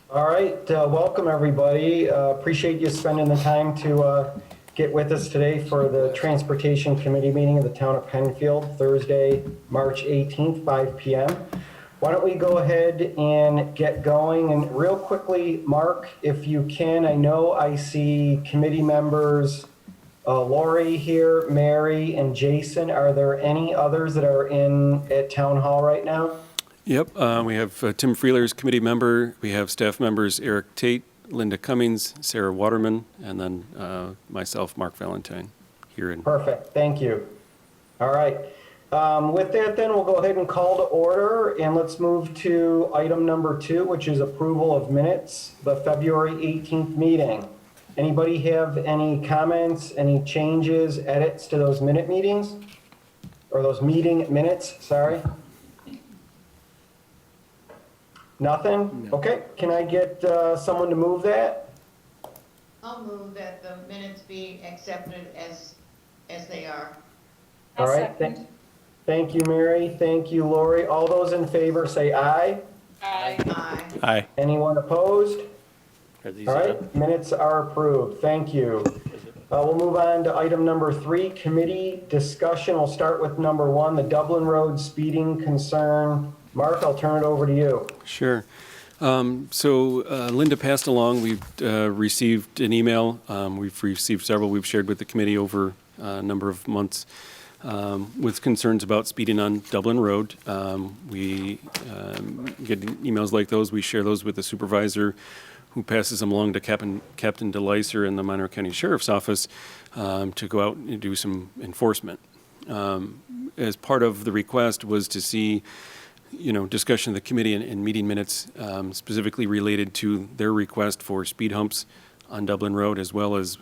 All right, welcome everybody. Appreciate you spending the time to get with us today for the Transportation Committee meeting of the town of Penfield, Thursday, March 18th, 5 p.m. Why don't we go ahead and get going? And real quickly, Mark, if you can, I know I see committee members, Lori here, Mary, and Jason. Are there any others that are at Town Hall right now? Yep, we have Tim Freeler as committee member. We have staff members Eric Tate, Linda Cummings, Sarah Waterman, and then myself, Mark Valentine, here in. Perfect, thank you. All right. With that, then we'll go ahead and call to order, and let's move to item number 2, which is approval of minutes, the February 18th meeting. Anybody have any comments, any changes, edits to those meetings? Or those meeting minutes, sorry? Nothing? No. Okay, can I get someone to move that? I'll move that the minutes be accepted as they are. All right, thank you, Mary. Thank you, Lori. All those in favor say aye. Aye. Aye. Aye. Anyone opposed? All right, minutes are approved. Thank you. We'll move on to item number 3, committee discussion. We'll start with number 1, the Dublin Road speeding concern. Mark, I'll turn it over to you. Sure. So Linda passed along. We've received an email. We've received several we've shared with the committee over a number of months with concerns about speeding on Dublin Road. We get emails like those. We share those with the supervisor who passes them along to Captain DeLyser in the Monroe County Sheriff's Office to go out and do some enforcement. As part of the request was to see discussion of the committee and meeting minutes specifically related to their request for speed humps on Dublin Road, as well as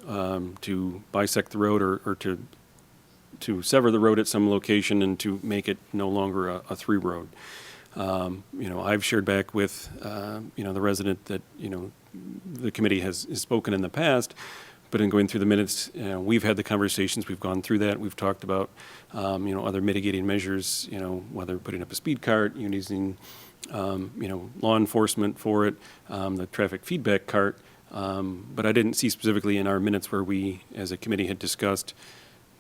to bisect the road or to sever the road at some location and to make it no longer a through road. I've shared back with the resident that the committee has spoken in the past, but in going through the minutes, we've had the conversations. We've gone through that. We've talked about other mitigating measures. Whether putting up a speed cart, using law enforcement for it, the traffic feedback cart. But I didn't see specifically in our minutes where we, as a committee, had discussed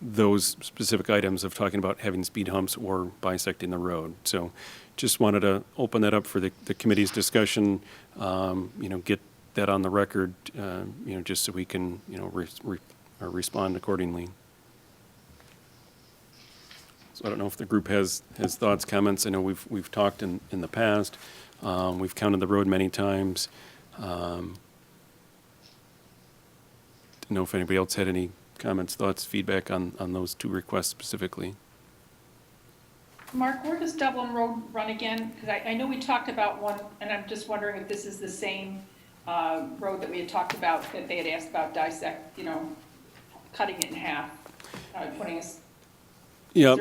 those specific items of talking about having speed humps or bisecting the road. So just wanted to open that up for the committee's discussion, get that on the record, just so we can, respond accordingly. So I don't know if the group has thoughts, comments. I know we've talked in the past. We've counted the road many times. Don't know if anybody else had any comments, thoughts, feedback on those 2 requests specifically. Mark, where does Dublin Road run again? Because I know we talked about one, and I'm just wondering if this is the same road that we had talked about, that they had asked about cutting it in half, putting us. Yeah,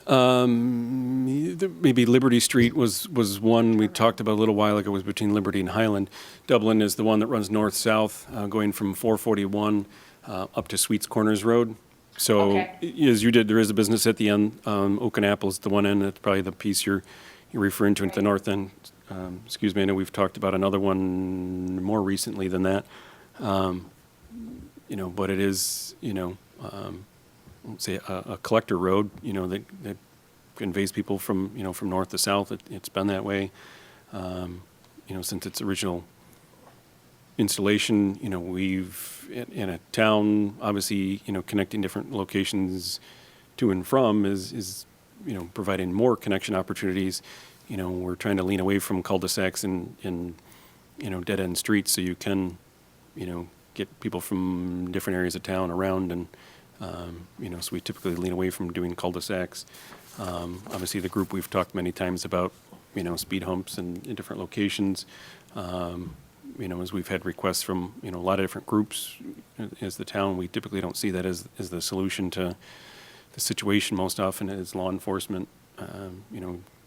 and maybe Liberty Street was one we talked about a little while ago. Was between Liberty and Highland. Dublin is the one that runs north-south, going from 441 up to Sweets Corners Road. So as you did, there is a business at the end. Oak and Apple's the one end. That's probably the piece you're referring to at the north end. Excuse me. I know we've talked about another one more recently than that. But it is let's say a collector road, that conveys people from north to south. It's been that way, since its original installation. We've in a town, obviously, connecting different locations to and from is providing more connection opportunities. We're trying to lean away from cul-de-sacs and dead end streets, so you can, get people from different areas of town around and. So we typically lean away from doing cul-de-sacs. Obviously, the group we've talked many times about, speed humps in different locations. As we've had requests from, a lot of different groups as the town, we typically don't see that as the solution to the situation. Most often is law enforcement,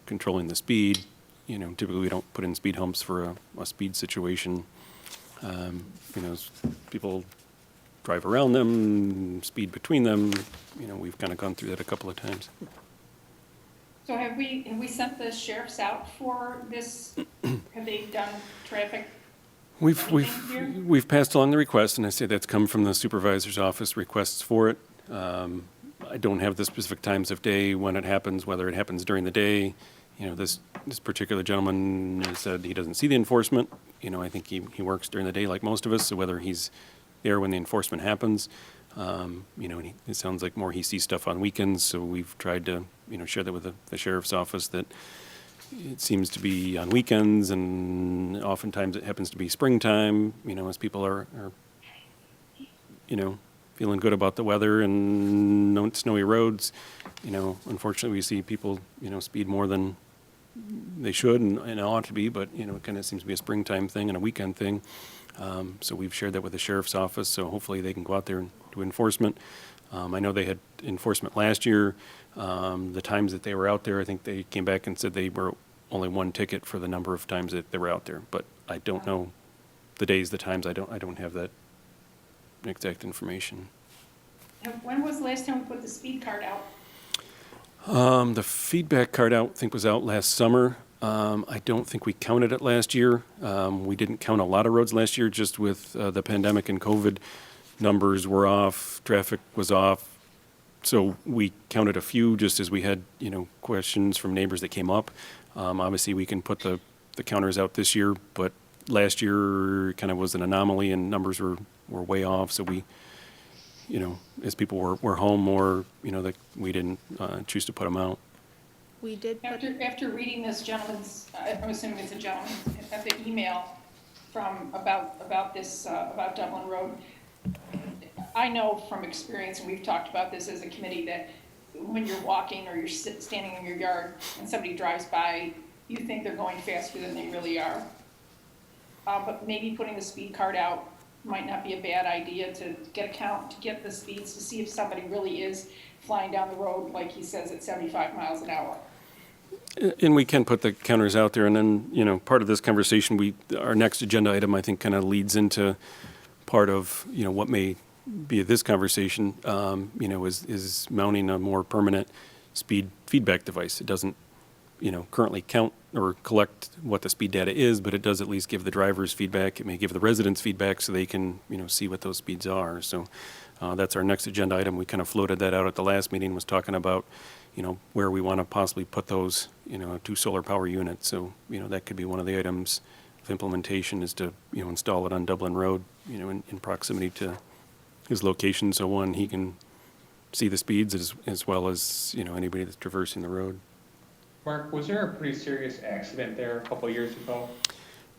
controlling the speed. Typically we don't put in speed humps for a speed situation. People drive around them, speed between them. We've kind of gone through that a couple of times. So have we sent the sheriffs out for this? Have they done traffic? We've passed along the request, and I say that's come from the supervisor's office, requests for it. I don't have the specific times of day when it happens, whether it happens during the day. You know, this particular gentleman has said he doesn't see the enforcement. You know, I think he works during the day like most of us, so whether he's there when the enforcement happens, you know, and it sounds like more he sees stuff on weekends, so we've tried to, you know, share that with the sheriff's office that it seems to be on weekends, and oftentimes it happens to be springtime, you know, as people are you know, feeling good about the weather and no snowy roads. You know, unfortunately, we see people, you know, speed more than they should and ought to be, but, you know, it kind of seems to be a springtime thing and a weekend thing. So we've shared that with the sheriff's office, so hopefully they can go out there and do enforcement. I know they had enforcement last year. The times that they were out there, I think they came back and said they were only one ticket for the number of times that they were out there. But I don't know the days, the times. I don't have that exact information. When was the last time we put the speed card out? The feedback card I think was out last summer. I don't think we counted it last year. We didn't count a lot of roads last year, just with the pandemic and COVID. Numbers were off, traffic was off. So we counted a few just as we had, you know, questions from neighbors that came up. Obviously, we can put the counters out this year, but last year kind of was an anomaly and numbers were way off. So we, you know, as people were home more, you know, that we didn't choose to put them out. We did put, After reading this gentleman's, I'm assuming it's a gentleman, the email from about this, about Dublin Road, I know from experience, and we've talked about this as a committee, that when you're walking or you're standing in your yard and somebody drives by, you think they're going faster than they really are. But maybe putting the speed card out might not be a bad idea to get a count, to get the speeds, to see if somebody really is flying down the road, like he says, at 75 miles an hour. And we can put the counters out there, and then, you know, part of this conversation, our next agenda item, I think, kind of leads into part of, you know, what may be this conversation, you know, is mounting a more permanent speed feedback device. It doesn't, you know, currently count or collect what the speed data is, but it does at least give the drivers feedback. It may give the residents feedback so they can, you know, see what those speeds are. So that's our next agenda item. We kind of floated that out at the last meeting, was talking about, you know, where we want to possibly put those, you know, 2 solar power units. So, you know, that could be one of the items of implementation, is to, you know, install it on Dublin Road, you know, in proximity to his location. So one, he can see the speeds as well as, you know, anybody that's traversing the road. Mark, was there a pretty serious accident there a couple of years ago?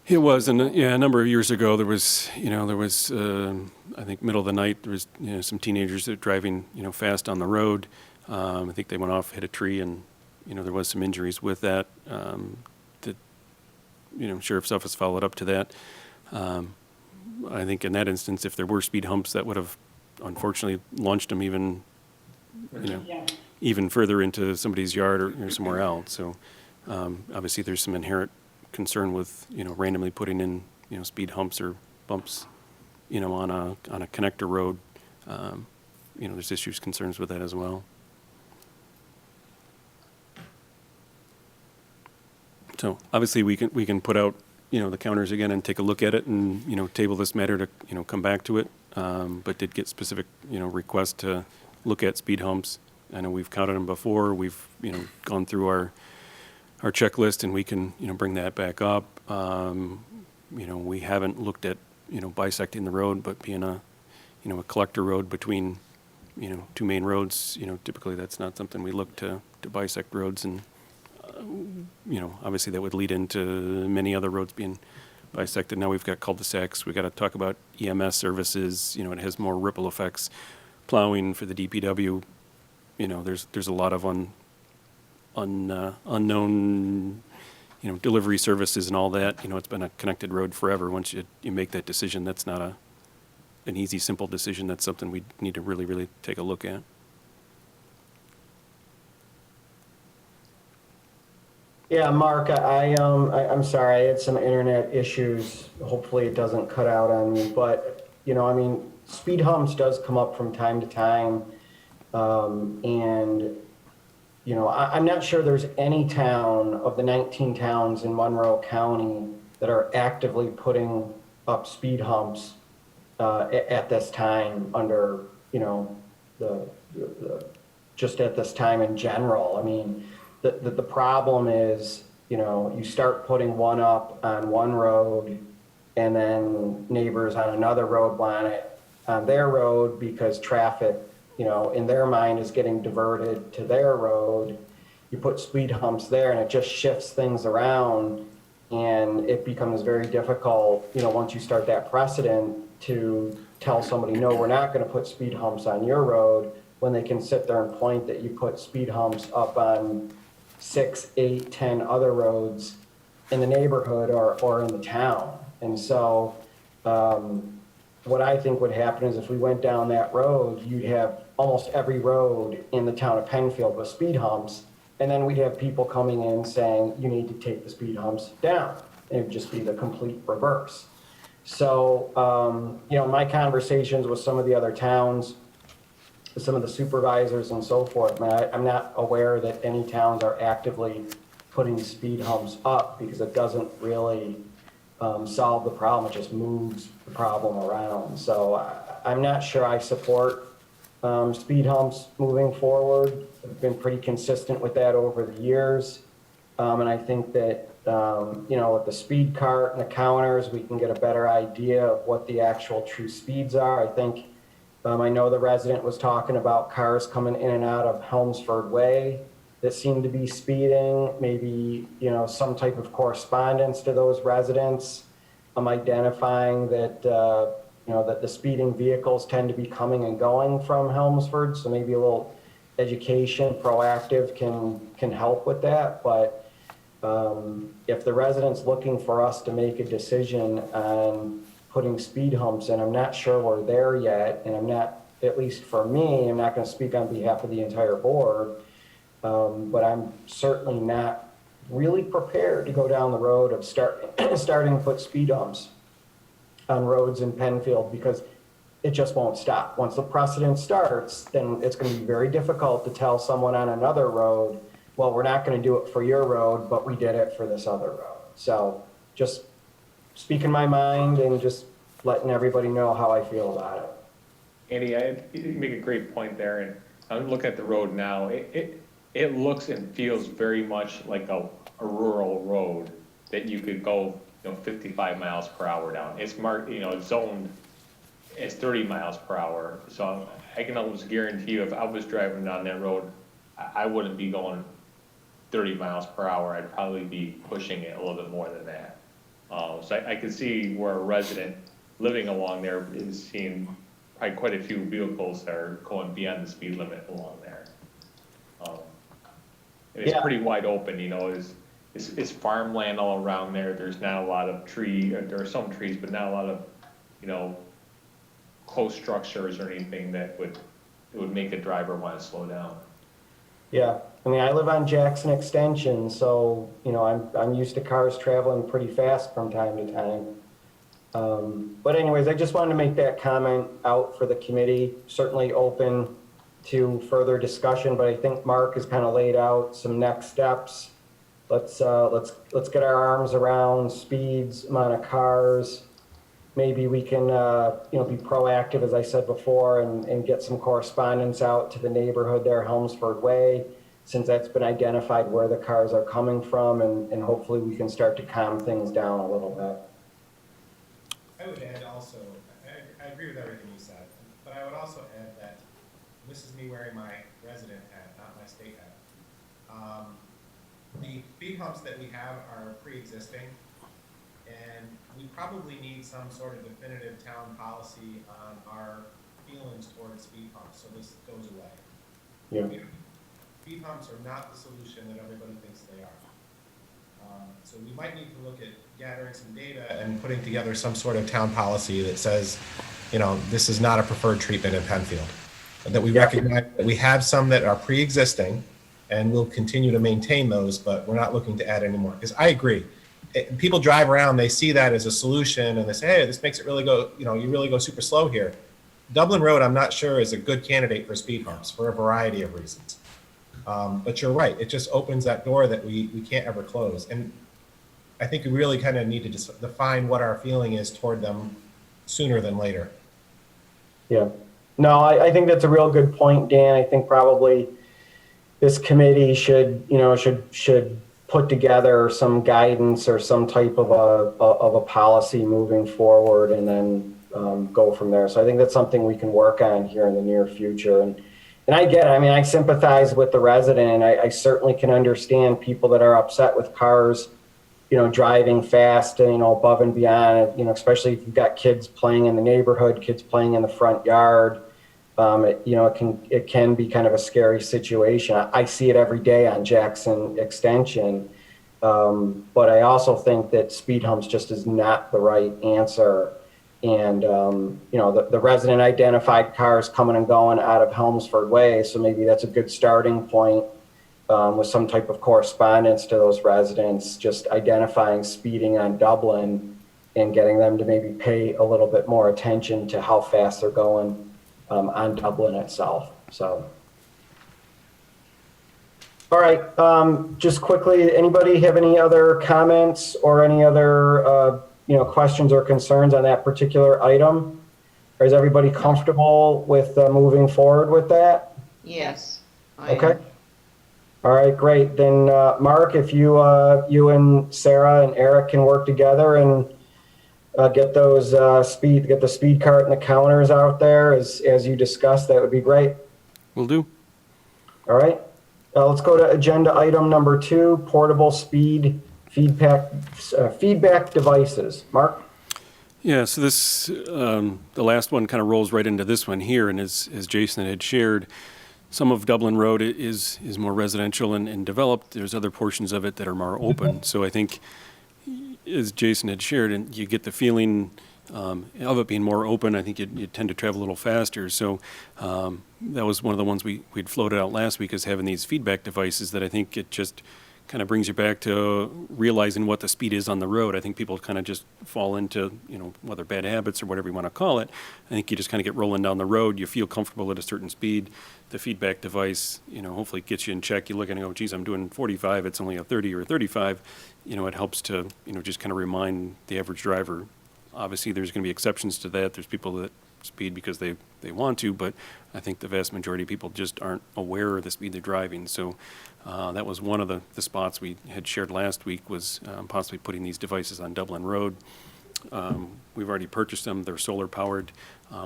It was, and yeah, a number of years ago, there was, I think middle of the night, there was, you know, some teenagers that were driving, you know, fast on the road. I think they went off, hit a tree, and, you know, there was some injuries with that. That, you know, sheriff's office followed up to that. I think in that instance, if there were speed humps, that would have unfortunately launched them even, you know, Yeah. even further into somebody's yard or somewhere else. So obviously there's some inherent concern with, you know, randomly putting in, you know, speed humps or bumps, you know, on a connector road. You know, there's issues, concerns with that as well. So obviously we can put out, you know, the counters again and take a look at it and, you know, table this matter to, you know, come back to it. But did get specific, you know, requests to look at speed humps. I know we've counted them before. We've, you know, gone through our checklist, and we can, you know, bring that back up. You know, we haven't looked at, you know, bisecting the road, but being a, you know, a collector road between, you know, 2 main roads, you know, typically that's not something we look to bisect roads. And, you know, obviously that would lead into many other roads being bisected. Now we've got cul-de-sacs. We've got to talk about EMS services. You know, it has more ripple effects. Plowing for the DPW. You know, there's a lot of unknown, you know, delivery services and all that. You know, it's been a connected road forever. Once you make that decision, that's not an easy, simple decision. That's something we need to really, really take a look at. Yeah, Mark, I'm sorry, I had some internet issues. Hopefully it doesn't cut out on me, but, you know, I mean, speed humps does come up from time to time. And I'm not sure there's any town of the 19 towns in Monroe County that are actively putting up speed humps at this time under, just at this time in general. I mean, the problem is, you start putting one up on one road and then neighbors on another road want it on their road because traffic, in their mind is getting diverted to their road. You put speed humps there and it just shifts things around, and it becomes very difficult, once you start that precedent, to tell somebody, no, we're not going to put speed humps on your road, when they can sit there and point that you put speed humps up on 6, 8, 10 other roads in the neighborhood or in the town. And so what I think would happen is if we went down that road, you'd have almost every road in the town of Penfield with speed humps, and then we'd have people coming in saying, you need to take the speed humps down. It would just be the complete reverse. So, my conversations with some of the other towns, some of the supervisors and so forth, I'm not aware that any towns are actively putting speed humps up, because it doesn't really solve the problem. It just moves the problem around. So I'm not sure I support speed humps moving forward. I've been pretty consistent with that over the years. And I think that, with the speed cart and the counters, we can get a better idea of what the actual true speeds are. I think, I know the resident was talking about cars coming in and out of Helmsford Way that seem to be speeding, maybe, some type of correspondence to those residents. I'm identifying that, that the speeding vehicles tend to be coming and going from Helmsford. So maybe a little education, proactive can help with that. But if the resident's looking for us to make a decision on putting speed humps in, I'm not sure we're there yet. And I'm not, at least for me, I'm not going to speak on behalf of the entire board. But I'm certainly not really prepared to go down the road of starting to put speed humps on roads in Penfield, because it just won't stop. Once the precedent starts, then it's going to be very difficult to tell someone on another road, well, we're not going to do it for your road, but we did it for this other road. So just speaking my mind and just letting everybody know how I feel about it. Andy, you make a great point there, and I'm looking at the road now. It looks and feels very much like a rural road that you could go, 55 miles per hour down. It's marked, zoned as 30 miles per hour. So I can almost guarantee you, if I was driving down that road, I wouldn't be going 30 miles per hour. I'd probably be pushing it a little bit more than that. So I can see where a resident living along there is seeing probably quite a few vehicles that are going beyond the speed limit along there. And it's pretty wide open, it's farmland all around there. There's not a lot of there are some trees, but not a lot of, close structures or anything that would make a driver want to slow down. Yeah, I live on Jackson Extension, so, I'm used to cars traveling pretty fast from time to time. But anyways, I just wanted to make that comment out for the committee. Certainly open to further discussion, but I think Mark has kind of laid out some next steps. Let's get our arms around speeds, amount of cars. Maybe we can, be proactive, as I said before, and get some correspondence out to the neighborhood there, Helmsford Way, since that's been identified where the cars are coming from, and hopefully we can start to calm things down a little bit. I would add also, I agree with everything you said, but I would also add that this is me wearing my resident hat, not my state hat. The speed humps that we have are pre-existing, and we probably need some sort of definitive town policy on our feelings towards speed humps, so this goes away. Yeah. Speed humps are not the solution that everybody thinks they are. So we might need to look at gathering some data and putting together some sort of town policy that says, this is not a preferred treatment in Penfield. That we recognize that we have some that are pre-existing, and we'll continue to maintain those, but we're not looking to add any more. Because I agree, people drive around, they see that as a solution, and they say, hey, this makes it really go, you really go super slow here. Dublin Road, I'm not sure, is a good candidate for speed humps for a variety of reasons. But you're right, it just opens that door that we can't ever close. And I think we really kind of need to just define what our feeling is toward them sooner than later. Yeah. No, I think that's a real good point, Dan. I think probably this committee should, should put together some guidance or some type of a policy moving forward, and then go from there. So I think that's something we can work on here in the near future. And I get it. I mean, I sympathize with the resident. I certainly can understand people that are upset with cars, driving fast and, above and beyond, especially if you've got kids playing in the neighborhood, kids playing in the front yard. It can be kind of a scary situation. I see it every day on Jackson Extension. But I also think that speed humps just is not the right answer. And, the resident identified cars coming and going out of Helmsford Way. So maybe that's a good starting point, with some type of correspondence to those residents, just identifying speeding on Dublin and getting them to maybe pay a little bit more attention to how fast they're going on Dublin itself. So, all right, just quickly, anybody have any other comments or any other questions or concerns on that particular item? Or is everybody comfortable with moving forward with that? Yes. I am. Okay. All right, great. Then, Mark, if you and Sarah and Eric can work together and get the speed cart and the counters out there as you discussed, that would be great. Will do. All right. Let's go to agenda item number 2, portable speed feedback devices. Mark? Yeah, so this, the last one kind of rolls right into this one here, and as Jason had shared, some of Dublin Road is more residential and developed. There's other portions of it that are more open. So I think, as Jason had shared, and you get the feeling of it being more open, I think you tend to travel a little faster. So that was one of the ones we'd floated out last week, is having these feedback devices that I think it just kind of brings you back to realizing what the speed is on the road. I think people kind of just fall into, whether bad habits or whatever you want to call it. I think you just kind of get rolling down the road. You feel comfortable at a certain speed. The feedback device, hopefully gets you in check. You look and go, geez, I'm doing 45. It's only a 30 or 35. It helps to, just kind of remind the average driver. Obviously, there's going to be exceptions to that. There's people that speed because they want to, but I think the vast majority of people just aren't aware of the speed they're driving. So that was one of the spots we had shared last week, was possibly putting these devices on Dublin Road. We've already purchased them. They're solar powered.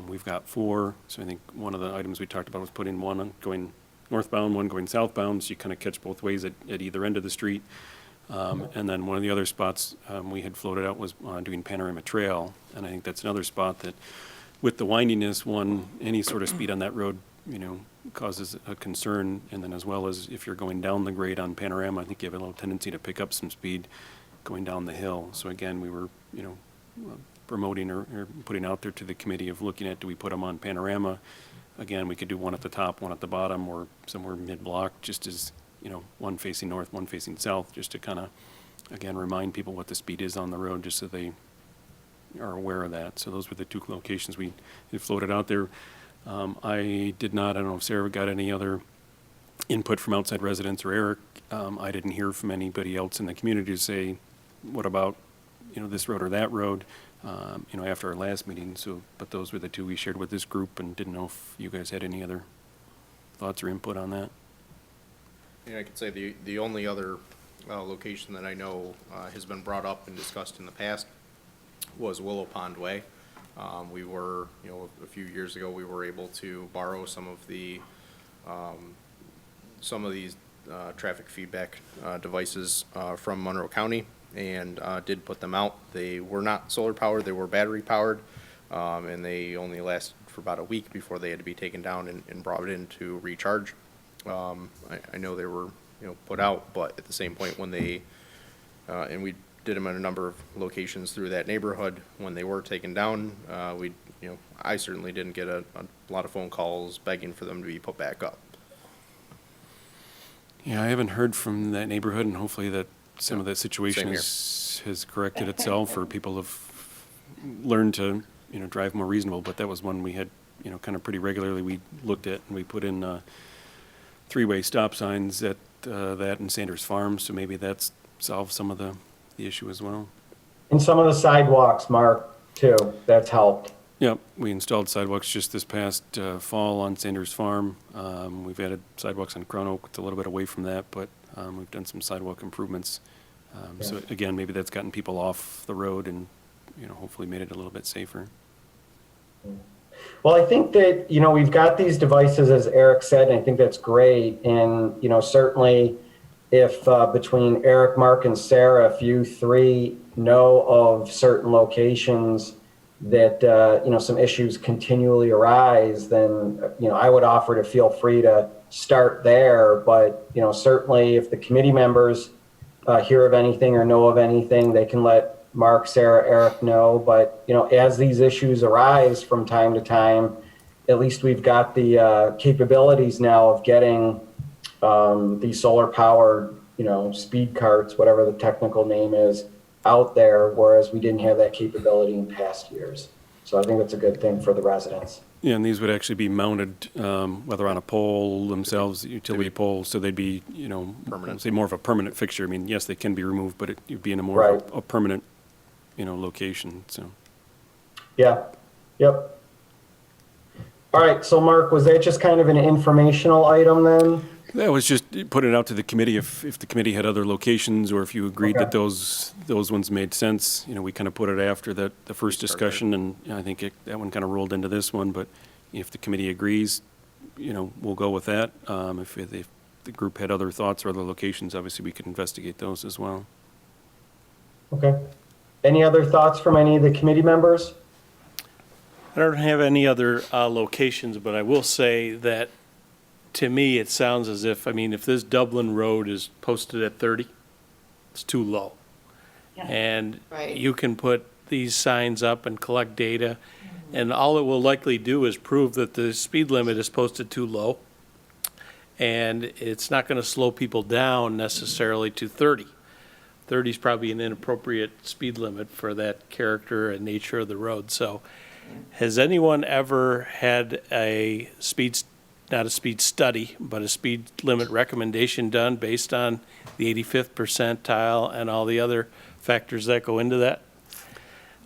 We've got 4. So I think one of the items we talked about was putting one on going northbound, one going southbound, so you kind of catch both ways at either end of the street. And then one of the other spots we had floated out was doing Panorama Trail. And I think that's another spot that, with the windiness, any sort of speed on that road, causes a concern. And then as well as if you're going down the grade on Panorama, I think you have a little tendency to pick up some speed going down the hill. So again, we were, promoting or putting out there to the committee of looking at, do we put them on Panorama? Again, we could do one at the top, one at the bottom, or somewhere mid-block, just as, one facing north, one facing south, just to kind of, again, remind people what the speed is on the road, just so they are aware of that. So those were the 2 locations we had floated out there. I don't know if Sarah got any other input from outside residents or Eric. I didn't hear from anybody else in the community to say, what about, this road or that road, after our last meeting. So, but those were the 2 we shared with this group, and didn't know if you guys had any other thoughts or input on that. Yeah, I could say the only other location that I know has been brought up and discussed in the past was Willow Pond Way. We were, a few years ago, we were able to borrow some of these traffic feedback devices from Monroe County, and did put them out. They were not solar powered; they were battery powered, and they only lasted for about a week before they had to be taken down and brought in to recharge. I know they were, put out, but at the same point when they, and we did them at a number of locations through that neighborhood, when they were taken down, I certainly didn't get a lot of phone calls begging for them to be put back up. Yeah, I haven't heard from that neighborhood, and hopefully that some of that situation has corrected itself, or people have learned to, drive more reasonable. But that was one we had, kind of pretty regularly we looked at, and we put in 3 three-way stop signs at that and Sanders Farm, so maybe that's solved some of the issue as well. And some of the sidewalks, Mark, too, that's helped. Yep, we installed sidewalks just this past fall on Sanders Farm. We've added sidewalks on Crown Oak. It's a little bit away from that, but we've done some sidewalk improvements. So again, maybe that's gotten people off the road and, hopefully made it a little bit safer. Well, I think that, we've got these devices, as Eric said, and I think that's great. And, certainly if between Eric, Mark, and Sarah, if you three know of certain locations that, some issues continually arise, then, I would offer to feel free to start there. But, certainly if the committee members hear of anything or know of anything, they can let Mark, Sarah, Eric know. But, as these issues arise from time to time, at least we've got the capabilities now of getting these solar powered, speed carts, whatever the technical name is, out there, whereas we didn't have that capability in past years. So I think that's a good thing for the residents. Yeah, and these would actually be mounted, whether on a pole themselves, utility pole, so they'd be, Permanent. say more of a permanent fixture. I mean, yes, they can be removed, but it'd be in a more of Right. a permanent, location, so. Yeah, yep. All right, so Mark, was that just kind of an informational item then? That was just put it out to the committee if the committee had other locations or if you agreed that Okay. those ones made sense. We kind of put it after the first discussion, and I think that one kind of rolled into this one. But if the committee agrees, we'll go with that. If the group had other thoughts or other locations, obviously we could investigate those as well. Okay. Any other thoughts from any of the committee members? I don't have any other locations, but I will say that, to me, it sounds as if this Dublin Road is posted at 30, it's too low. And Right. you can put these signs up and collect data, and all it will likely do is prove that the speed limit is posted too low, and it's not going to slow people down necessarily to 30. 30 is probably an inappropriate speed limit for that character and nature of the road. So has anyone ever had not a speed study, but a speed limit recommendation done based on the 85th percentile and all the other factors that go into that?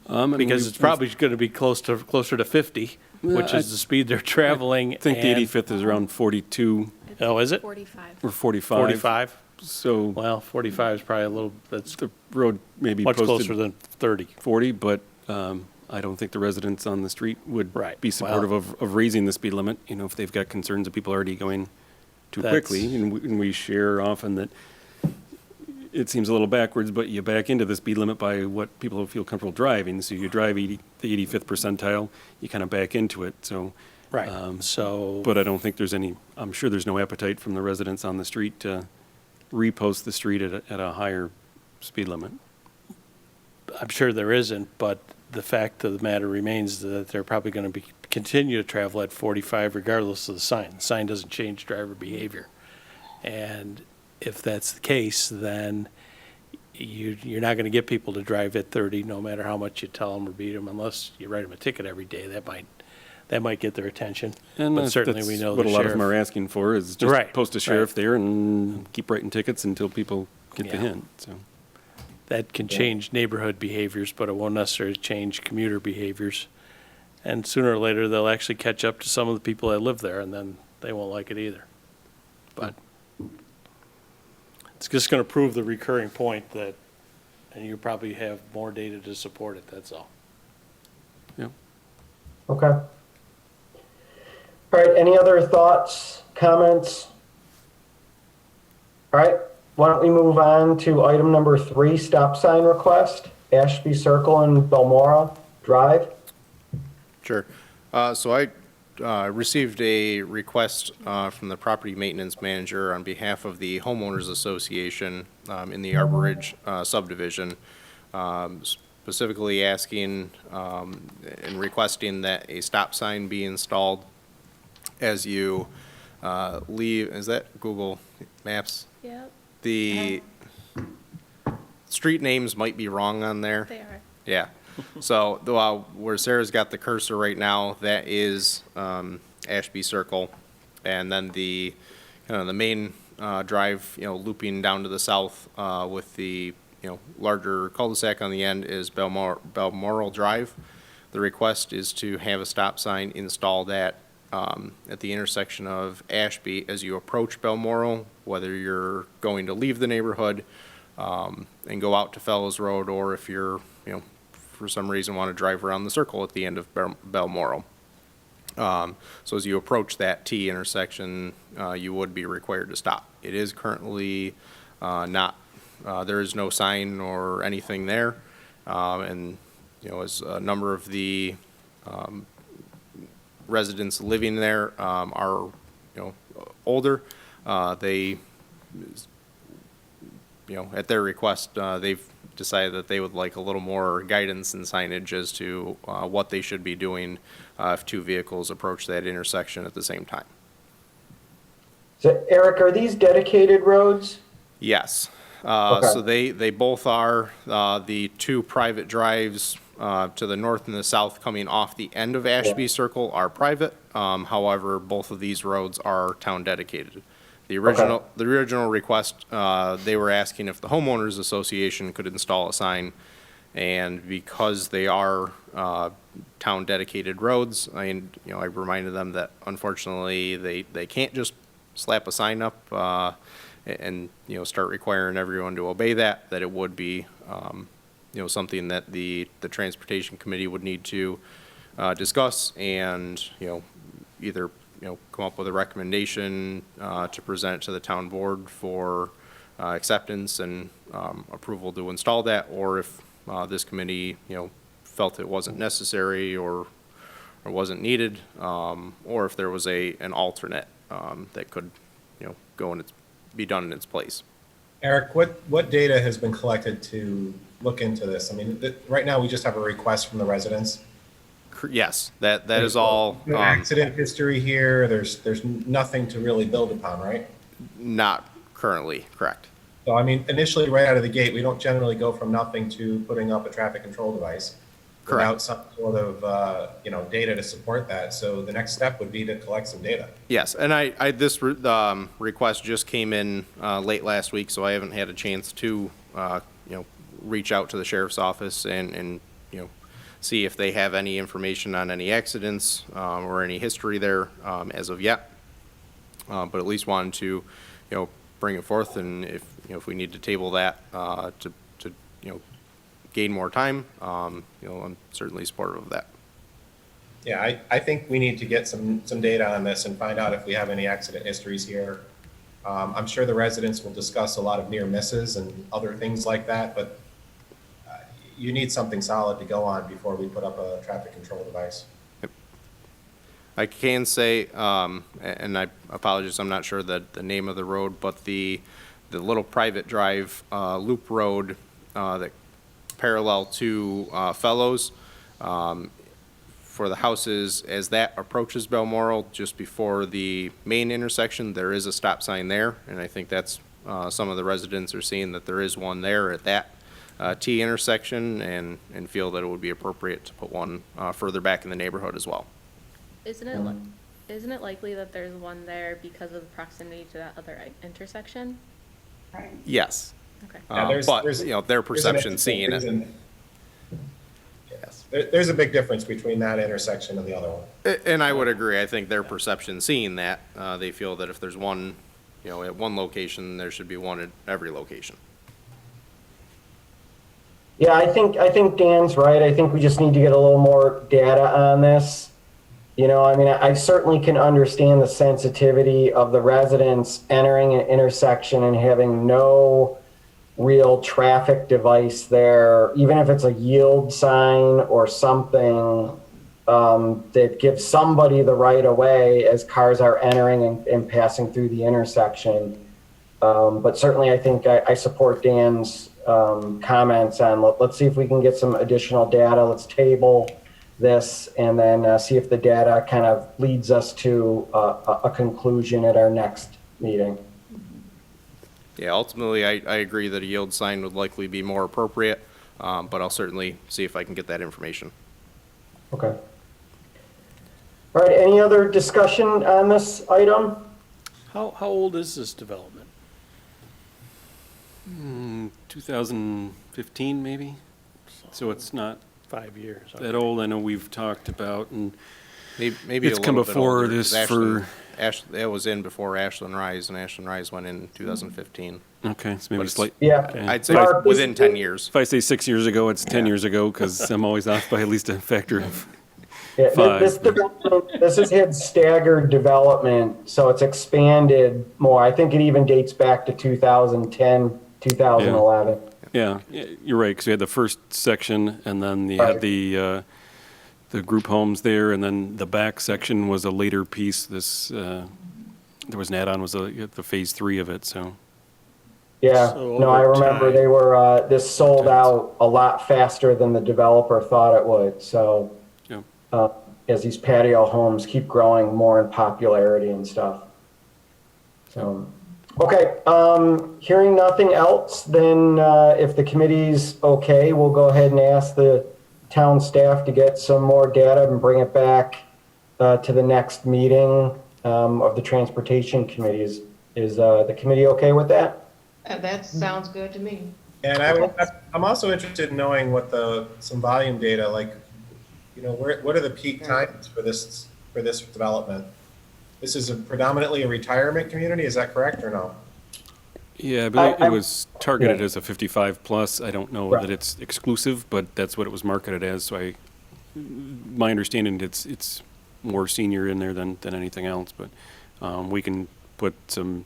Because it's probably going to be closer to 50, which is the speed they're traveling. I think the and- 85th is around 42 Oh, is it? 45. or 45. 45? So Well, 45 is probably that's the road may be much posted closer than 30. 40, but I don't think the residents on the street would Right. be supportive of raising the speed limit, if they've got concerns of people already going too That's- quickly. And we share often that it seems a little backwards, but you back into the speed limit by what people feel comfortable driving. So you drive the 85th percentile, you kind of back into it. So, Right. So, but I don't think I'm sure there's no appetite from the residents on the street to repost the street at a higher speed limit. I'm sure there isn't, but the fact of the matter remains that they're probably going to continue to travel at 45 regardless of the sign. The sign doesn't change driver behavior. And if that's the case, then you're not going to get people to drive at 30 no matter how much you tell them or beat them, unless you write them a ticket every day. That might get their attention. And But that's certainly we know what the a lot of them are sheriff- asking for is just Right, post a sheriff there and keep writing tickets until people get the Yeah. hint. So, That can change neighborhood behaviors, but it won't necessarily change commuter behaviors. And sooner or later, they'll actually catch up to some of the people that live there, and then they won't like it either. But it's just going to prove the recurring point that, and you probably have more data to support it, that's all. yeah. Okay. All right, any other thoughts, comments? All right, why don't we move on to item number 3, stop sign request, Ashby Circle and Balmoral Drive. Sure. So I received a request from the property maintenance manager on behalf of the homeowners association in the Arbor Ridge subdivision, specifically asking and requesting that a stop sign be installed as you leave. Is that Google Maps? Yep, The street names might be wrong on there. they are. Yeah. So where Sarah's got the cursor right now, that is Ashby Circle, and then the the main drive, looping down to the south with the, larger cul-de-sac on the end is Balmoral Drive. The request is to have a stop sign installed at the intersection of Ashby as you approach Balmoral, whether you're going to leave the neighborhood and go out to Fellows Road, or if you're, for some reason want to drive around the circle at the end of Balmoral. So as you approach that T intersection, you would be required to stop. It is currently not, there is no sign or anything there. And, as a number of the residents living there are, older, they, at their request, they've decided that they would like a little more guidance and signage as to what they should be doing if two vehicles approach that intersection at the same time. So Eric, are these dedicated roads? Yes. Okay. So they both are. The two private drives to the north and the south coming off the end of Ashby Circle are private. However, both of these roads are town dedicated. The original request, they were asking if the homeowners association could install a sign, and because they are town dedicated roads, I reminded them that unfortunately they can't just slap a sign up and start requiring everyone to obey that. That it would be something that the transportation committee would need to discuss and either come up with a recommendation to present to the town board for acceptance and approval to install that, or if this committee, felt it wasn't necessary or wasn't needed, or if there was an alternate that could, go and be done in its place. Eric, what data has been collected to look into this? I mean, right now we just have a request from the residents. Yes, that is all. No accident history here. There's nothing to really build upon, right? Not currently, correct. So I mean, initially, right out of the gate, we don't generally go from nothing to putting up a traffic control device without some sort of data to support that. So the next step would be to collect some data. Yes, and this request just came in late last week, so I haven't had a chance to reach out to the sheriff's office and see if they have any information on any accidents or any history there as of yet. But at least wanted to, bring it forth, and if we need to table that to gain more time, I'm certainly supportive of that. Yeah, I think we need to get some data on this and find out if we have any accident histories here. I'm sure the residents will discuss a lot of near misses and other things like that, but you need something solid to go on before we put up a traffic control device. I can say, and I apologize, I'm not sure the name of the road, but the little private drive loop road that parallel to Fellows, for the houses, as that approaches Balmoral, just before the main intersection, there is a stop sign there, and I think that's some of the residents are seeing that there is one there at that T intersection, and feel that it would be appropriate to put one further back in the neighborhood as well. Isn't it likely that there's one there because of the proximity to that other intersection? Right. Yes. Okay. Yeah, their perception seeing it. Yes, there's a big difference between that intersection and the other one. And I would agree. I think their perception seeing that, they feel that if there's one, at one location, there should be one at every location. Yeah, I think Dan's right. I think we just need to get a little more data on this. I certainly can understand the sensitivity of the residents entering an intersection and having no real traffic device there, even if it's a yield sign or something that gives somebody the right of way as cars are entering and passing through the intersection. But certainly I think I support Dan's comments on let's see if we can get some additional data. Let's table this and then see if the data kind of leads us to a conclusion at our next meeting. Yeah, ultimately, I agree that a yield sign would likely be more appropriate, but I'll certainly see if I can get that information. Okay. All right, any other discussion on this item? How old is this development? 2015 maybe? So it's not 5 years. okay. that old. I know we've talked about, and Maybe It's a come little bit before older, 'cause this for- That was in before Ashland Rise, and Ashland Rise went in 2015. okay, so maybe But it's- slight. Yeah. Okay. I'd say Mark, within 10 years. If I say 6 years ago, it's 10 Yeah. years ago, because I'm always off by at least a factor of Yeah, this five. development, this has had staggered development, so it's expanded more. I think it even dates back to 2010, 2011. Yeah, you're right, because we had the first section, and then you Right. had the group homes there, and then the back section was a later piece. There was an add-on, was the phase 3 of it, so. Yeah, So no, I over remember time- they were, this sold out a lot faster than the developer thought it would, so. Yeah. As these patio homes keep growing more in popularity and stuff. So, okay, hearing nothing else, then if the committee's okay, we'll go ahead and ask the town staff to get some more data and bring it back to the next meeting of the Transportation Committee. Is the committee okay with that? That sounds good to me. And I'm also interested in knowing what some volume data, like, you know, what are the peak times for this development? This is predominantly a retirement community, is that correct or no? Yeah, I believe I- it was targeted yeah. as a 55 plus. I don't know Right. that it's exclusive, but that's what it was marketed as, so my understanding, it's more senior in there than anything else, but we can put some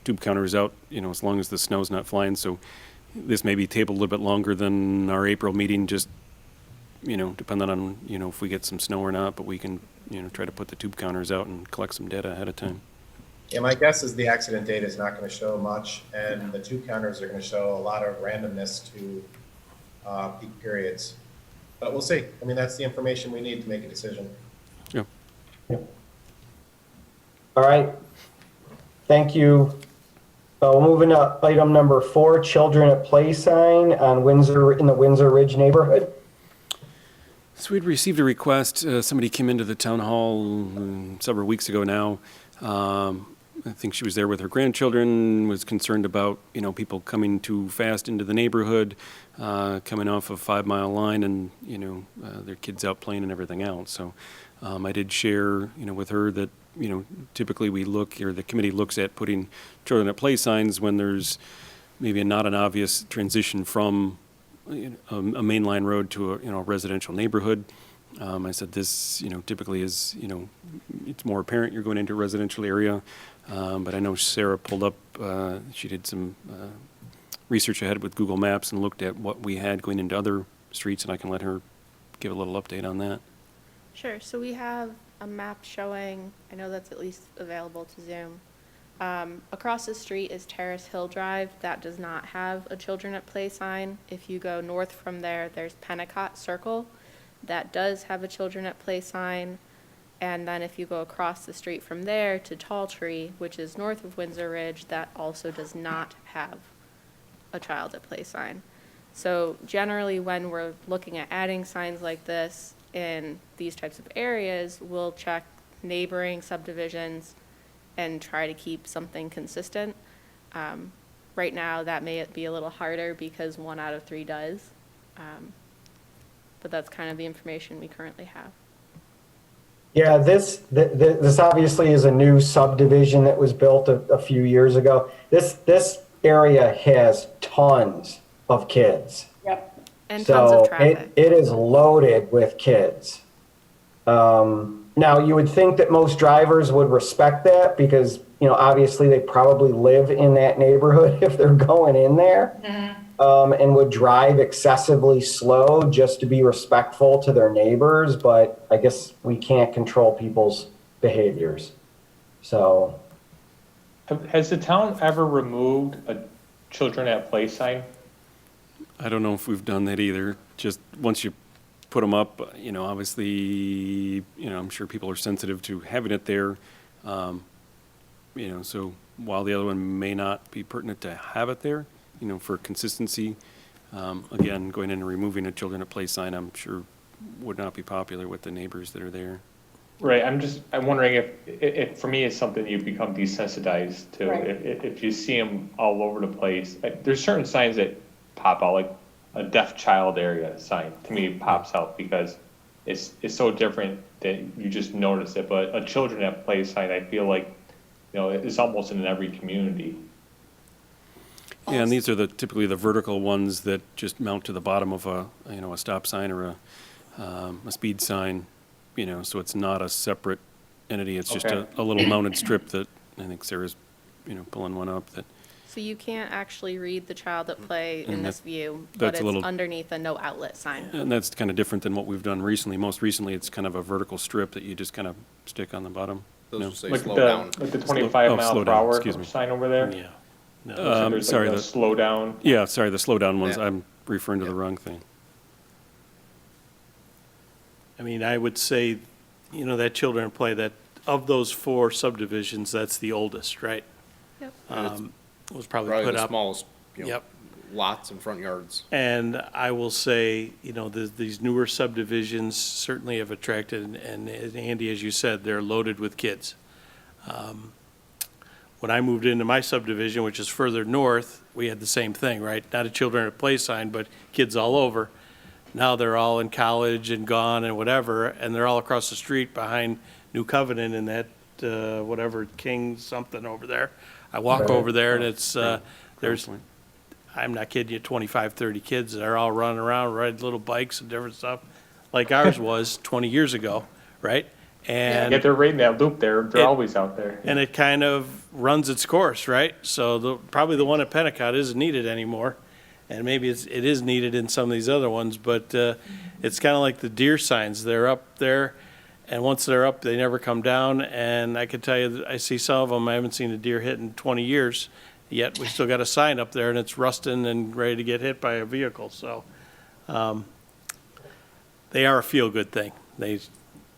tube counters out, you know, as long as the snow's not flying, so this may be tabled a little bit longer than our April meeting, just, you know, depending on, you know, if we get some snow or not, but we can, you know, try to put the tube counters out and collect some data ahead of time. Yeah, my guess is the accident data is not going to show much, and the tube counters are going to show a lot of randomness to peak periods. But we'll see. I mean, that's the information we need to make a decision. Yeah. All right. Thank you. We'll move into item number 4, children at play sign on Windsor, in the Windsor Ridge neighborhood. So we'd received a request, somebody came into the town hall several weeks ago now. I think she was there with her grandchildren, was concerned about, you know, people coming too fast into the neighborhood, coming off of 5 Mile Line and, you know, their kids out playing and everything else. So I did share, you know, with her that, you know, typically we look, or the committee looks at putting children at play signs when there's maybe not an obvious transition from a mainline road to a, you know, residential neighborhood. I said this, you know, typically is, you know, it's more apparent you're going into a residential area. But I know Sarah pulled up, she did some research ahead with Google Maps and looked at what we had going into other streets, and I can let her give a little update on that. Sure, so we have a map showing, I know that's at least available to Zoom. Across the street is Terrace Hill Drive. That does not have a children at play sign. If you go north from there, there's Pennicott Circle. That does have a children at play sign. And then if you go across the street from there to Tall Tree, which is north of Windsor Ridge, that also does not have a child at play sign. So generally when we're looking at adding signs like this in these types of areas, we'll check neighboring subdivisions and try to keep something consistent. Right now, that may be a little harder because 1 out of 3 does. But that's kind of the information we currently have. Yeah, this obviously is a new subdivision that was built a few years ago. This area has tons of kids. Yep. And tons of traffic. It is loaded with kids. Now, you would think that most drivers would respect that because, you know, obviously they probably live in that neighborhood if they're going in there. And would drive excessively slow just to be respectful to their neighbors, but I guess we can't control people's behaviors. So, Has the town ever removed a children at play sign? I don't know if we've done that either. Just once you put them up, you know, obviously, you know, I'm sure people are sensitive to having it there. You know, so while the other one may not be pertinent to have it there, you know, for consistency, again, going in and removing a children at play sign, I'm sure would not be popular with the neighbors that are there. Right, I'm wondering if for me, it's something you become desensitized to. Right. If you see them all over the place, there's certain signs that pop out, like a deaf child area sign, to me pops out because it's so different that you just notice it. But a children at play sign, I feel like, it's almost in every community. Yeah, and these are typically the vertical ones that just mount to the bottom of a stop sign or a speed sign, so it's not a separate entity. It's just Okay. a little mounted strip that I think Sarah's, pulling one up that, So you can't actually read the child at play in And this view, but that's a it's little- underneath a no outlet sign. and that's kind of different than what we've done recently. Most recently, it's kind of a vertical strip that you just kind of stick on the bottom. Those No. will say Like slow the, down. like the 25 oh, mile slow per down, hour excuse me. sign over there. Yeah. No. So there's Sorry, like a the- slow down. Yeah, sorry, the slow down ones, Yeah. I'm referring to the Yeah. wrong thing. I mean, I would say, that children at play, that of those 4 subdivisions, that's the oldest, right? Yep. Was probably Probably put the up. smallest, Yep. lots and front yards. And I will say, these newer subdivisions certainly have attracted, and Andy, as you said, they're loaded with kids. When I moved into my subdivision, which is further north, we had the same thing, right? Not a children at play sign, but kids all over. Now they're all in college and gone and whatever, and they're all across the street behind New Covenant and that, whatever, King something over there. I walk over there and it's, there's, I'm not kidding you, 25, 30 kids that are all running around, riding little bikes and different stuff, like ours was 20 years ago, right? And Yet they're right in that loop there. They're It- always out there. and it kind of runs its course, right? So probably the one at Pennicott isn't needed anymore, and maybe it is needed in some of these other ones, but it's kind of like the deer signs. They're up there, and once they're up, they never come down, and I can tell you, that I see some of them, I haven't seen a deer hit in 20 years, yet we still got a sign up there, and it's rusting and ready to get hit by a vehicle, so they are a feel-good thing.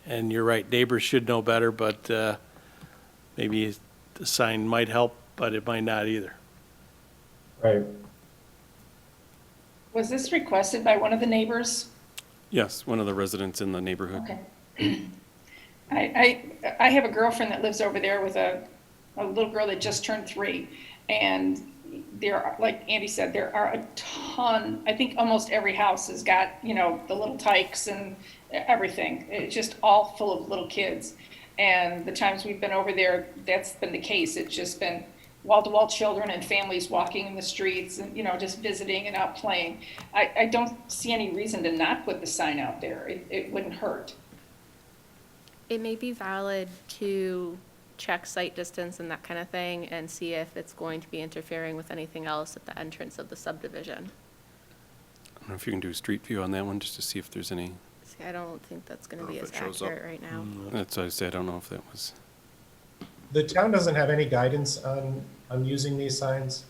And you're right, neighbors should know better, but maybe the sign might help, but it might not either. Right. Was this requested by one of the neighbors? Yes, one of the residents in the neighborhood. Okay. I have a girlfriend that lives over there with a little girl that just turned 3. And there are, like Andy said, there are a ton, I think almost every house has got, the little tykes and everything. It's just all full of little kids. And the times we've been over there, that's been the case. It's just been wall-to-wall children and families walking in the streets and, just visiting and out playing. I don't see any reason to not put the sign out there. It wouldn't hurt. It may be valid to check site distance and that kind of thing and see if it's going to be interfering with anything else at the entrance of the subdivision. I don't know if you can do a street view on that one, just to see if there's any, See, I don't think that's going to Or be if as it shows up. accurate right now. that's what I said, I don't know if that was, The town doesn't have any guidance on using these signs?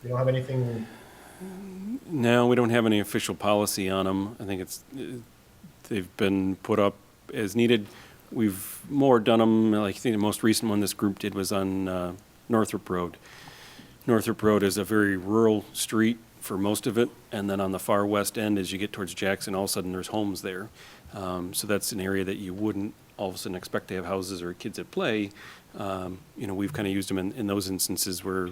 You don't have anything, no, we don't have any official policy on them. I think they've been put up as needed. We've more done them, like I think the most recent one this group did was on Northrop Road. Northrop Road is a very rural street for most of it, and then on the far west end, as you get towards Jackson, all of a sudden there's homes there. So that's an area that you wouldn't all of a sudden expect to have houses or kids at play. We've kind of used them in those instances where,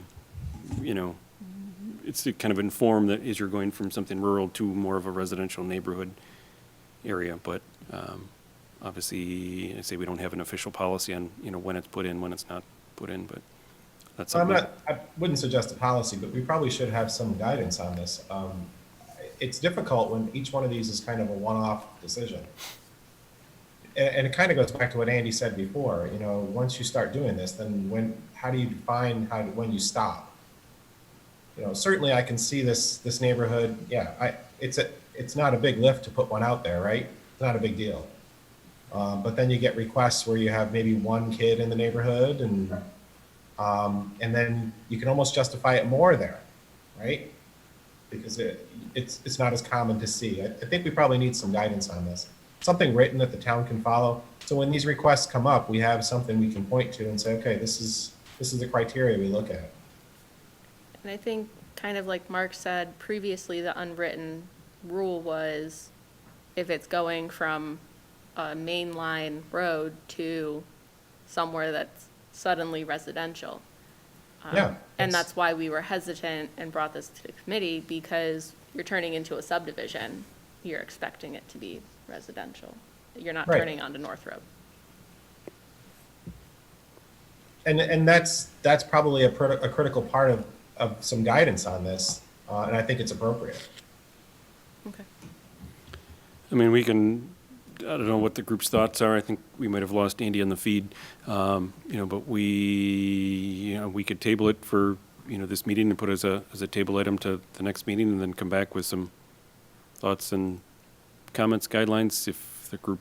it's to kind of inform that as you're going from something rural to more of a residential neighborhood area. But obviously, I say we don't have an official policy on, when it's put in, when it's not put in, but that's so something. I wouldn't suggest a policy, but we probably should have some guidance on this. It's difficult when each one of these is kind of a one-off decision. And it kind of goes back to what Andy said before, once you start doing this, then how do you define when you stop? Certainly I can see this neighborhood, yeah, it's not a big lift to put one out there, right? It's not a big deal. But then you get requests where you have maybe one kid in the neighborhood and then you can almost justify it more there, right? Because it's not as common to see. I think we probably need some guidance on this. Something written that the town can follow. So when these requests come up, we have something we can point to and say, okay, this is the criteria we look at. And I think, kind of like Mark said previously, the unwritten rule was if it's going from a mainline road to somewhere that's suddenly residential. Yeah, And that's why we were hesitant and brought this to the committee, because you're turning into a subdivision. You're expecting it to be residential. You're not Right. turning onto North Road. And that's probably a critical part of some guidance on this, and I think it's appropriate. Okay. I mean, we can, I don't know what the group's thoughts are. I think we might have lost Andy on the feed. But we could table it for, this meeting and put as a table item to the next meeting and then come back with some thoughts and comments, guidelines if the group.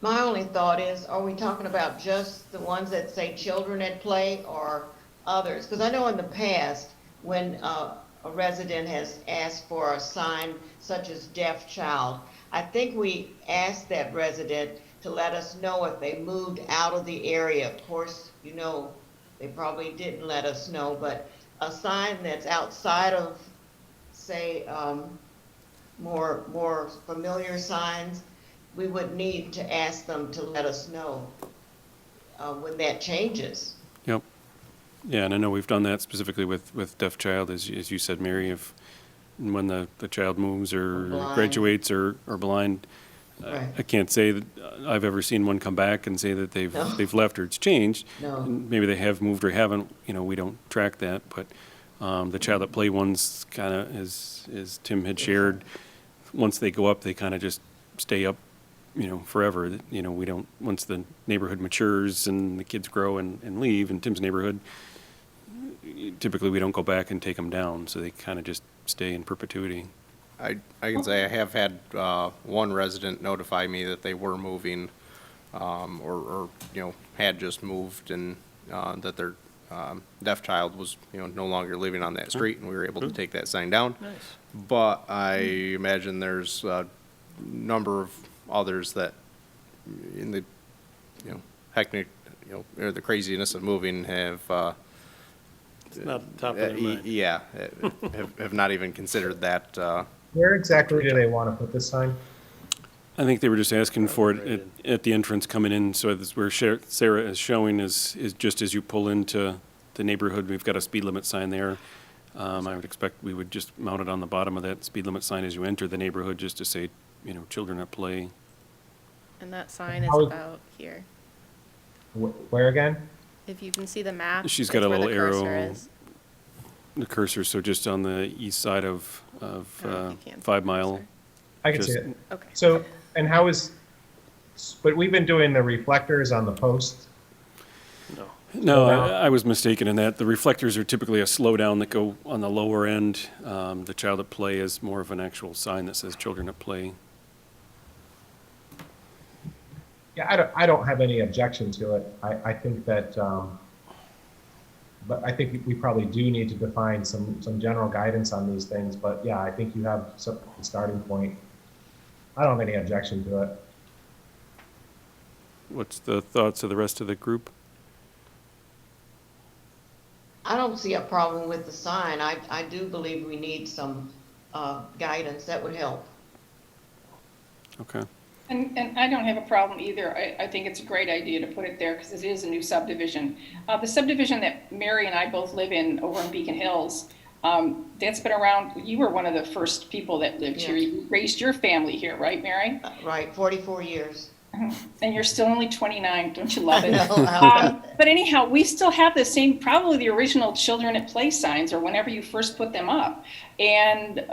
My only thought is, are we talking about just the ones that say children at play or others? Because I know in the past, when a resident has asked for a sign such as deaf child, I think we asked that resident to let us know if they moved out of the area. Of course, they probably didn't let us know, but a sign that's outside of, say, more familiar signs, we would need to ask them to let us know when that changes. Yep. Yeah, and I know we've done that specifically with deaf child, as you said, Mary, if when the child moves or Blind. graduates or blind. Right. I can't say that I've ever seen one come back and say that No. they've left or it's changed. No. And maybe they have moved or haven't. We don't track that. But the child at play ones kind of, as Tim had shared, once they go up, they kind of just stay up, forever. We don't. Once the neighborhood matures and the kids grow and leave in Tim's neighborhood, typically we don't go back and take them down. So they kind of just stay in perpetuity. I can say I have had one resident notify me that they were moving, or had just moved, and that their deaf child was no longer living on that street, and we were able to take that sign down. Nice. But I imagine there's a number of others that, in the hectic, or the craziness of moving, have It's not the top of their mind. yeah, have not even considered that. Where exactly do they want to put this sign? I think they were just asking for Right it at the entrance coming in. So that's where Sarah is showing is just as you pull into the neighborhood, we've got a speed limit sign there. I would expect we would just mount it on the bottom of that speed limit sign as you enter the neighborhood, just to say, children at play. And that sign is How- about here. Where again? If you can see the map, She's that's got a where the little cursor arrow. is. The cursor, so just on the east side of I don't know if you can see 5 the Mile. cursor. I can see Just- it. Okay. So, and how is, but we've been doing the reflectors on the posts. No. No, down. I was mistaken in that. The reflectors are typically a slowdown that go on the lower end. The child at play is more of an actual sign that says children at play. Yeah, I don't have any objection to it. I think that, but I think we probably do need to define some general guidance on these things. But yeah, I think you have some starting point. I don't have any objection to it. What's the thoughts of the rest of the group? I don't see a problem with the sign. I do believe we need some guidance. That would help. Okay. And I don't have a problem either. I think it's a great idea to put it there because it is a new subdivision. The subdivision that Mary and I both live in over in Beacon Hills, that's been around. You were one of the first people that lived here. Yes. You raised your family here, right, Mary? Right, 44 years. And you're still only 29. Don't you love it? I know, how about But anyhow, we still have the same, probably the original children at play signs or whenever you first put them up. And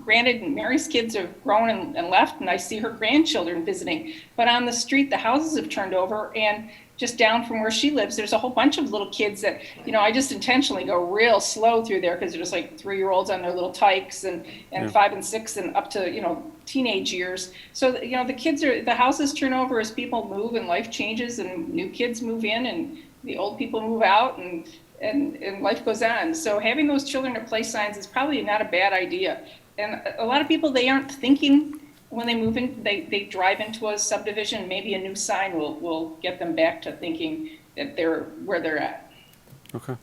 granted, Mary's kids have grown and left, and I see her grandchildren visiting. But on the street, the houses have turned over, and just down from where she lives, there's a whole bunch of little kids that, I just intentionally go real slow through there because they're just like 3-year-olds on their little tykes and 5 and 6 and up to, teenage years. So, the houses turn over as people move and life changes and new kids move in and the old people move out and life goes on. So having those children at play signs is probably not a bad idea. And a lot of people, they aren't thinking when they move in, they drive into a subdivision, maybe a new sign will get them back to thinking that they're where they're at. Okay.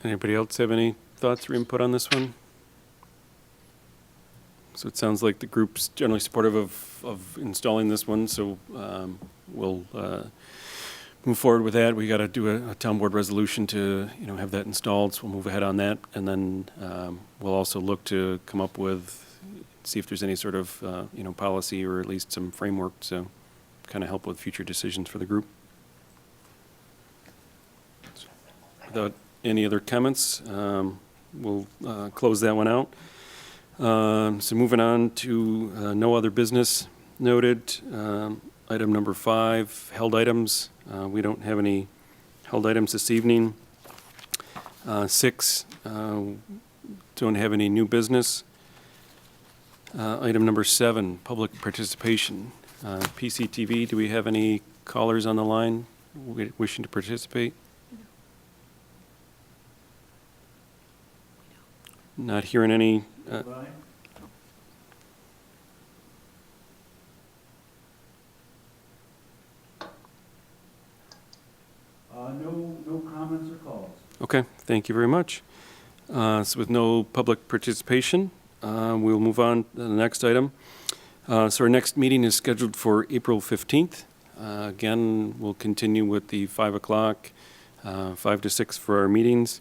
Anybody else have any thoughts or input on this one? So it sounds like the group's generally supportive of installing this one, so we'll move forward with that. We got to do a town board resolution to, have that installed, so we'll move ahead on that. And then we'll also look to come up with, see if there's any sort of, policy or at least some framework to kind of help with future decisions for the group. Without any other comments, we'll close that one out. So moving on to no other business noted. Item number 5, held items. We don't have any held items this evening. 6, don't have any new business. Item number 7, public participation. PCTV, do we have any callers on the line wishing to participate? Not hearing any. No comments or calls. Okay, thank you very much. So with no public participation, we'll move on to the next item. So our next meeting is scheduled for April 15th. Again, we'll continue with the 5 o'clock, 5 to 6 for our meetings.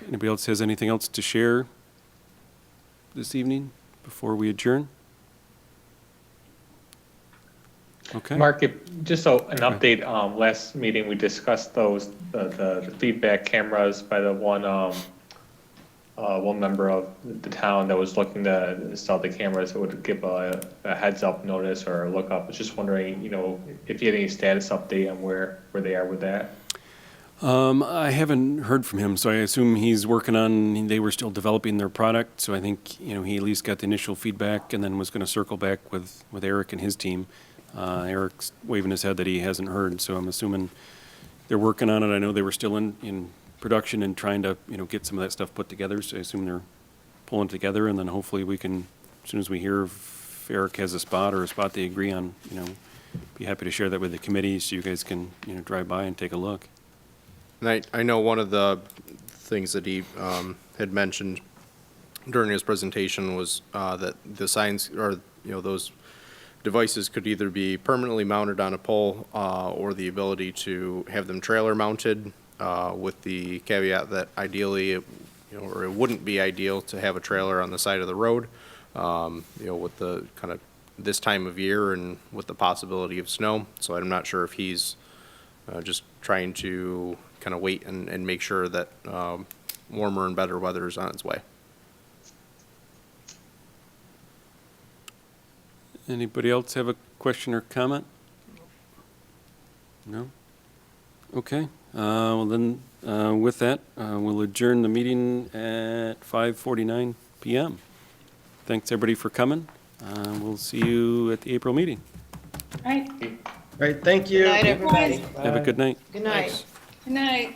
Anybody else has anything else to share this evening before we adjourn? Okay. Mark, just so an update, last meeting we discussed the feedback cameras by the one member of the town that was looking to install the cameras that would give a heads up notice or a look up. I was just wondering, if you had any status update on where they are with that. I haven't heard from him, so I assume he's working on, they were still developing their product, so I think, he at least got the initial feedback and then was going to circle back with Eric and his team. Eric's waving his head that he hasn't heard, so I'm assuming they're working on it. I know they were still in production and trying to, get some of that stuff put together, so I assume they're pulling it together, and then hopefully we can, as soon as we hear if Eric has a spot or a spot they agree on, be happy to share that with the committee so you guys can, drive by and take a look. And I know one of the things that he had mentioned during his presentation was that the signs, or, those devices could either be permanently mounted on a pole or the ability to have them trailer mounted, with the caveat that ideally, or it wouldn't be ideal to have a trailer on the side of the road, with the kind of this time of year and with the possibility of snow. So I'm not sure if he's just trying to kind of wait and make sure that warmer and better weather is on its way. Anybody else have a question or comment? No? Okay. Well then, with that, we'll adjourn the meeting at 5:49 p.m. Thanks everybody for coming. We'll see you at the April meeting. All right, Great, thank you. Good night, everybody. Have a good night. Good night. good night.